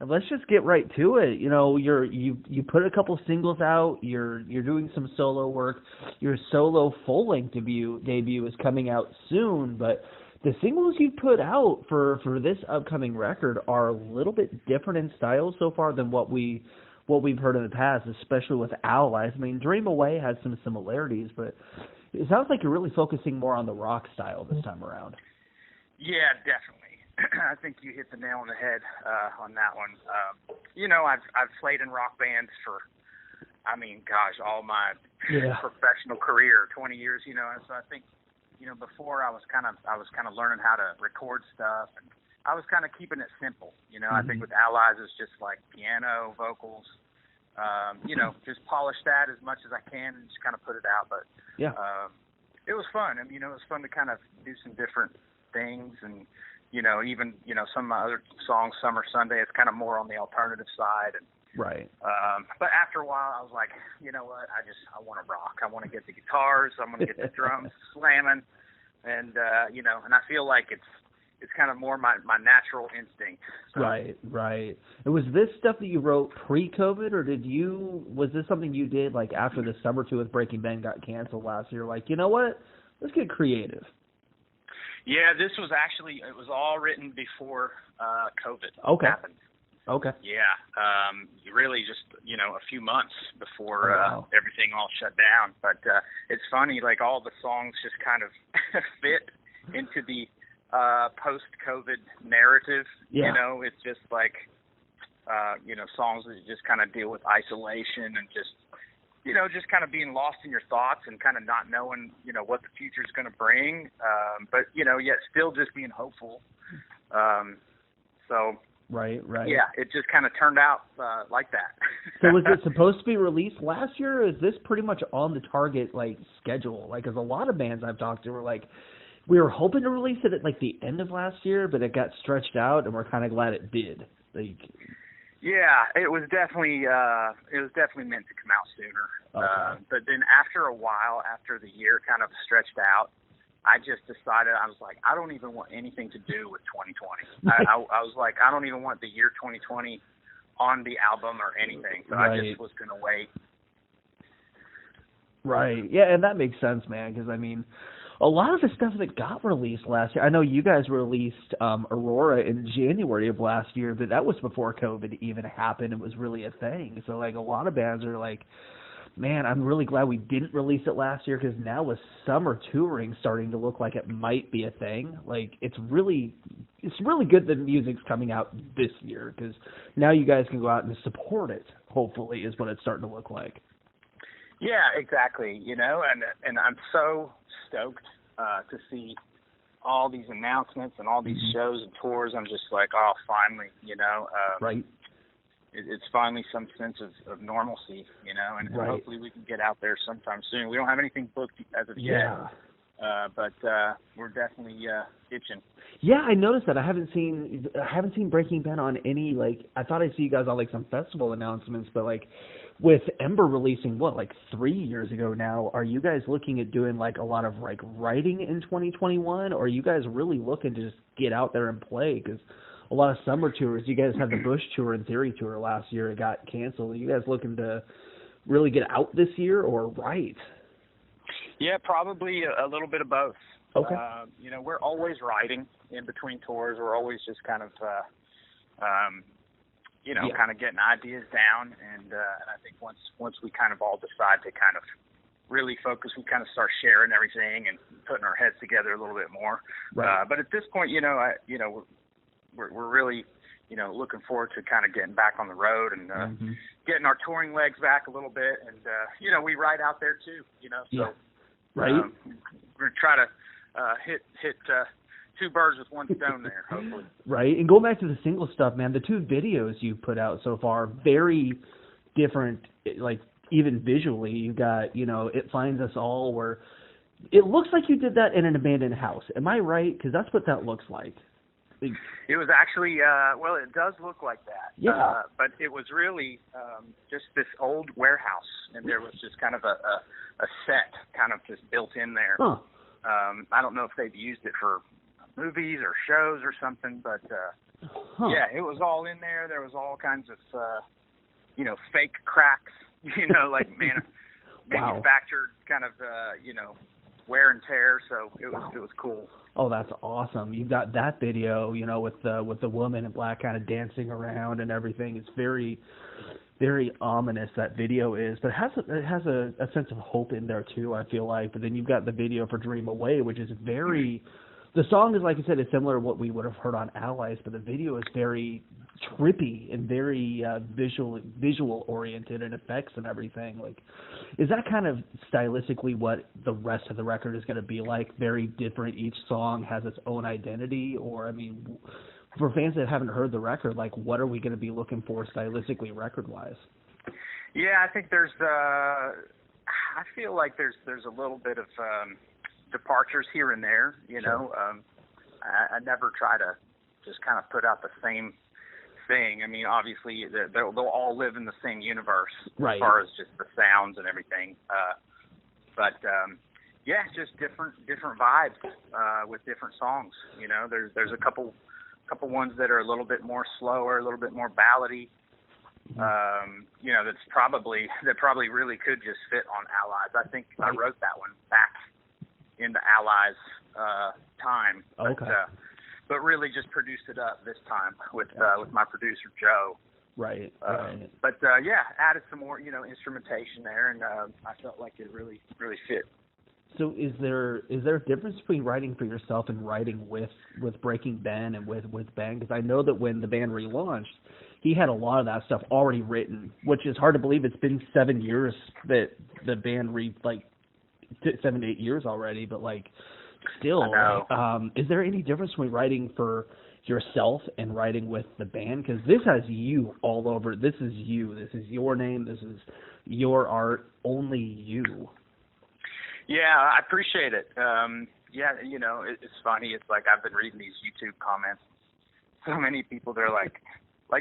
let's just get right to it. You know, you put a couple singles out. You're doing some solo work. Your solo full-length debut is coming out soon, but the singles you put out for this upcoming record are a little bit different in style so far than what we've heard in the past, especially with Allies. I mean, Dream Away has some similarities, but it sounds like you're really focusing more on the rock style this time around. Yeah, definitely. I think you hit the nail on the head on that one. You know, I've played in rock bands for, all my professional career, 20 years. You know, and so I think, you know, before I was kind of learning how to record stuff, and I was kind of keeping it simple. You know, I think with Allies it's just like piano, vocals. You know, just polish that as much as I can and just kind of put it out. But it was fun. I mean, you know, it was fun to kind of do some different things. And you know, even, you know, some of my other songs, Summer Sunday, it's kind of more on the alternative side. And, right. But after a while, I was like, you know what, I want to rock. I want to get the guitars. I want to get the drums slamming. And, you know, and I feel like it's kind of more my natural instinct. So. Right. And was this stuff that you wrote pre-COVID, or was this something you did like after the summer tour with Breaking Ben got canceled last year? Like, you know what, let's get creative. Yeah, this was it was all written before COVID happened. Okay. Yeah, really just, you know, a few months before everything all shut down. But it's funny, like all the songs just kind of fit into the post-COVID narrative. Yeah. You know, it's just like, you know, songs that just kind of deal with isolation and just, you know, just kind of being lost in your thoughts and kind of not knowing, you know, what the future is going to bring. But, you know, yet still just being hopeful. So, Right. yeah, it just kind of turned out like that. So was it supposed to be released last year, or is this pretty much on the target, like, schedule? Like, because a lot of bands I've talked to were like, we were hoping to release it at, like, the end of last year, but it got stretched out, and we're kind of glad it did. Like... Yeah, it was definitely meant to come out sooner. Okay. But then after a while, after the year kind of stretched out, I just decided, I was like, I don't even want anything to do with 2020. I was like, I don't even want the year 2020 on the album or anything. So Right. I just was going to wait. Right. Yeah, and that makes sense, man, because, I mean, a lot of the stuff that got released last year, I know you guys released Aurora in January of last year, but that was before COVID even happened. It was really a thing. So, like, a lot of bands are like, man, I'm really glad we didn't release it last year, because now with summer touring starting to look like it might be a thing, like, it's really good that music's coming out this year, because now you guys can go out and support it, hopefully, is what it's starting to look like. Yeah, exactly. You know, and I'm so stoked to see all these announcements and all these shows and tours. I'm just like, oh, finally, you know. Right. It's finally some sense of normalcy, you know, and hopefully we can get out there sometime soon. We don't have anything booked as of yet, but we're definitely itching. Yeah, I noticed that. I haven't seen Breaking Ben on any, like, I thought I'd see you guys on, like, some festival announcements, but, like, with Ember releasing, like 3 years ago now, are you guys looking at doing, like, a lot of, like, writing in 2021, or are you guys really looking to just get out there and play? Because a lot of summer tours, you guys had the Bush tour and Theory tour last year. It got canceled. Are you guys looking to really get out this year or write? Yeah, probably a little bit of both. Okay. You know, we're always writing in between tours. We're always just kind of, you know, kind of getting ideas down. And I think once we kind of all decide to kind of really focus, we kind of start sharing everything and putting our heads together a little bit more. Right. But at this point, you know, we're really, you know, looking forward to kind of getting back on the road and getting our touring legs back a little bit. And, you know, we ride out there too, you know. So, right. We're going to try to hit two birds with one stone there, hopefully. Right. And going back to the single stuff, man, the two videos you put out so far, very different, like, even visually. You got, you know, It Finds Us All, where it looks like you did that in an abandoned house. Am I right? Because that's what that looks like. It was actually, well, it does look like that. Yeah. But it was really just this old warehouse, and there was just kind of a set kind of just built in there. Huh. I don't know if they've used it for movies or shows or something, but Huh. Yeah, it was all in there. There was all kinds of, fake cracks, like manufactured kind of, wear and tear. So it was cool. Oh, that's awesome. You've got that video, with the woman in black kind of dancing around and everything. It's very, very ominous, that video is, but it has a sense of hope in there too, I feel like. But then you've got the video for Dream Away, which is very, the song is, like I said, it's similar to what we would have heard on Allies, but the video is very trippy and very visual oriented and effects and everything. Like, is that kind of stylistically what the rest of the record is going to be like? Very different. Each song has its own identity, or, I mean, for fans that haven't heard the record, like, what are we going to be looking for stylistically, record-wise? Yeah, I think there's I feel like there's a little bit of departures here and there. I never try to just kind of put out the same thing. I mean, obviously they'll all live in the same universe, right, as far as just the sounds and everything. But just different vibes with different songs. There's a couple ones that are a little bit more slower, a little bit more ballady. That probably really could just fit on Allies. I think I wrote that one back in the Allies time, but really just produced it up this time with my producer Joe. Right. But added some more instrumentation there, and I felt like it really fit. So is there a difference between writing for yourself and writing with Breaking Ben and with Ben? Because I know that when the band relaunched, he had a lot of that stuff already written, which is hard to believe. It's been 7 years that the band 7 to 8 years already, but still, is there any difference between writing for yourself and writing with the band? Because this has you all over. This is you. This is your name. This is your art. Only you. Yeah, I appreciate it. It's funny. It's like I've been reading these YouTube comments. So many people, they're like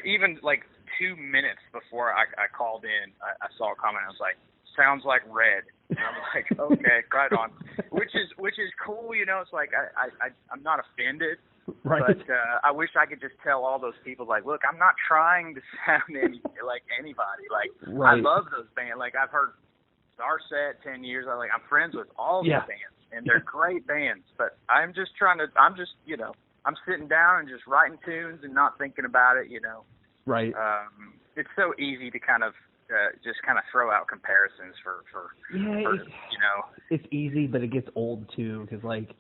even 2 minutes before I called in, I saw a comment. I was like, sounds like Red. And I'm like, okay, right on. Which is cool. It's like I'm not offended. Right. But I wish I could just tell all those people, look, I'm not trying to sound like anybody. right. I love those bands. I've heard Starset 10 years. I'm friends with all these bands, and they're great bands. But I'm sitting down and just writing tunes and not thinking about it. Right. It's so easy to kind of just throw out comparisons for It's easy, but it gets old too, because like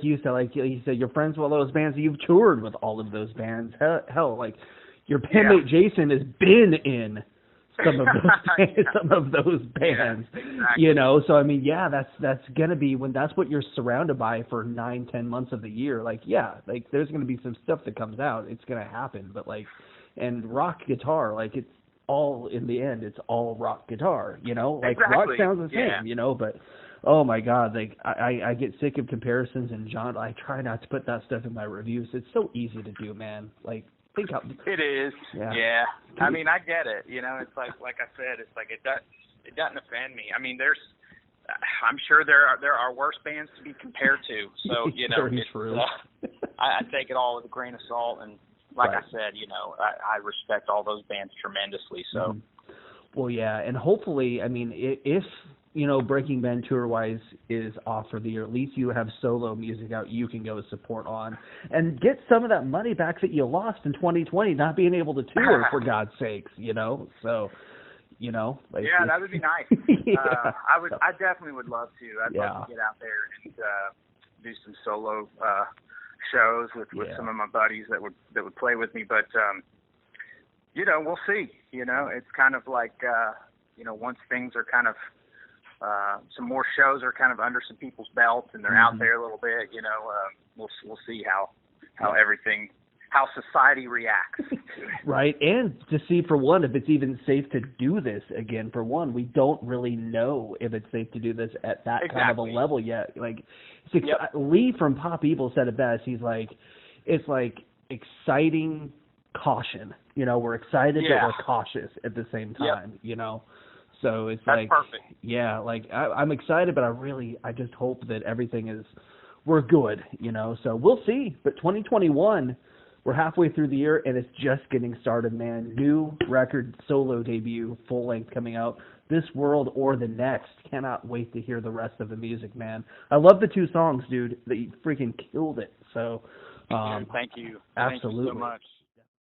you said, you're friends with all those bands. You've toured with all of those bands. Hell, your bandmate Jason has been in some of those bands. Yeah, exactly. So I mean, that's gonna be when that's what you're surrounded by for 9-10 months of the year. There's gonna be some stuff that comes out. It's gonna happen, but and rock guitar, it's all, in the end, it's all rock guitar. Exactly. Rock sounds the same. But oh my God, I get sick of comparisons, and John, I try not to put that stuff in my reviews. It's so easy to do, man. Think how it is. Yeah. I mean, I get it. It's like I said, it's it doesn't offend me. I mean, I'm sure there are worse bands to be compared to. So Very true. I take it all with a grain of salt, and I said, I respect all those bands tremendously. So. Mm-hmm. Well, yeah, and hopefully, I mean, if Breaking Ben tour-wise is off for the year, at least you have solo music out you can go support on and get some of that money back that you lost in 2020 not being able to tour, for God's sakes, So, yeah, that would be nice. Yeah. I definitely would love to. I'd love to get out there and do some solo shows with some of my buddies that would play with me, but we'll see. It's kind of once things are kind of some more shows are kind of under some people's belts and they're out there a little bit, we'll see how everything, how society reacts to it. Right, and to see, for one, if it's even safe to do this again. For one, we don't really know if it's safe to do this at that kind of a level yet. Lee from Pop Evil said it best. He's like, it's exciting caution. We're excited, but we're cautious at the same time, So it's That's perfect. Yeah, I'm excited, but I just hope that we're good, So we'll see. But 2021, we're halfway through the year, and it's just getting started, man. New record, solo debut, full length coming out this world or the next. Cannot wait to hear the rest of the music, man. I love the 2 songs, dude. That you freaking killed it. So, thank you. Absolutely. Thank you so much.